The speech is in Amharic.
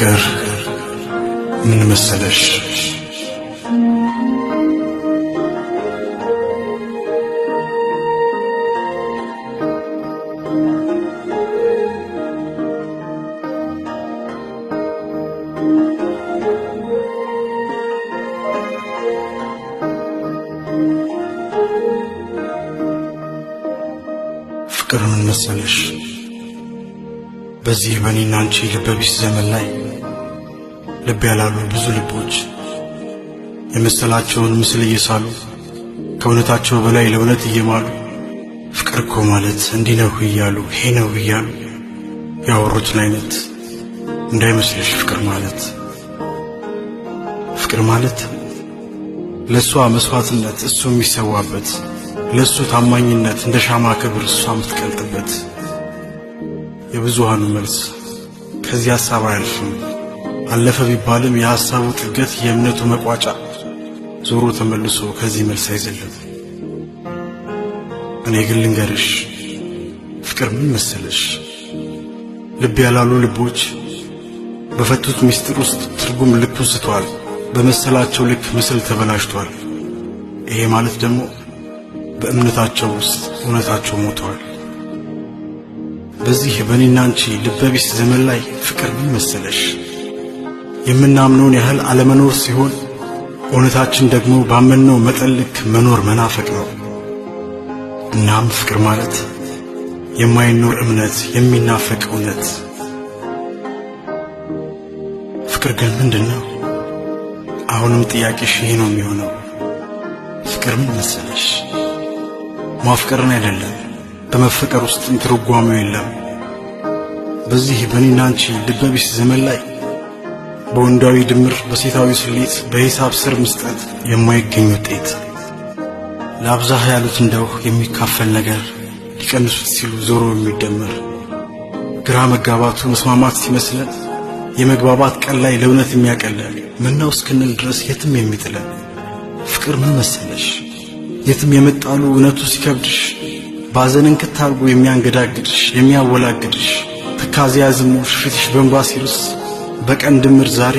ፍቅር ምን መሰለሽ ፍቅር ምን መሰለሽ በዚህ በኔና አንቺ ልበቢስ ዘመን ላይ ልብ ያላሉ ብዙ ልቦች የመሰላቸውን ምስል እየሳሉ ከእውነታቸው በላይ ለእውነት እየማሉ ፍቅር እኮ ማለት እንዲህ ነው እያሉ ይሄ ነው እያሉ ያወሩትን አይነት እንዳይመስልሽ። ፍቅር ማለት ለእሷ መስዋዕትነት እሱ የሚሰዋበት፣ ለእሱ ታማኝነት እንደ ሻማ ክብር እሷ የምትቀልጥበት። የብዙሃኑ መልስ ከዚህ ሐሳብ አያልፍም። አለፈ ቢባልም የሐሳቡ ጥገት የእምነቱ መቋጫ ዞሮ ተመልሶ ከዚህ መልስ አይዘልም። እኔ ግን ልንገርሽ ፍቅር ምን መሰለሽ ልብ ያላሉ ልቦች በፈቱት ምስጢር ውስጥ ትርጉም ልኩን ስተዋል። በመሰላቸው ልክ ምስል ተበላሽቷል። ይሄ ማለት ደግሞ በእምነታቸው ውስጥ እውነታቸው ሞተዋል። በዚህ በኔና አንቺ ልበቢስ ዘመን ላይ ፍቅር ምን መሰለሽ የምናምነውን ያህል አለመኖር ሲሆን እውነታችን ደግሞ ባመንነው መጠን ልክ መኖር መናፈቅ ነው። እናም ፍቅር ማለት የማይኖር እምነት፣ የሚናፈቅ እውነት። ፍቅር ግን ምንድነው? አሁንም ጥያቄሽ ይሄ ነው የሚሆነው። ፍቅር ምን መሰለሽ ማፍቀርን አይደለም፣ በመፈቀር ውስጥ ትርጓሜው የለም። በዚህ በኔና አንቺ ልበቢስ ዘመን ላይ በወንዳዊ ድምር በሴታዊ ስሌት በሂሳብ ስር መስጠት የማይገኝ ውጤት። ለአብዛህ ያሉት እንደው የሚካፈል ነገር ሊቀንሱት ሲሉ ዞሮ የሚደመር ግራ መጋባቱ መስማማት ሲመስለን የመግባባት ቀን ላይ ለእውነት የሚያቀለን ምነው እስክንል ድረስ የትም የሚጥለን። ፍቅር ምን መሰለሽ የትም የመጣሉ እውነቱ ሲከብድሽ ባዘንን ክታርጎ የሚያንገዳግድሽ የሚያወላግድሽ ትካዜ ያዝሙሽ ፊትሽ በእንባ ሲርስ በቀን ድምር ዛሬ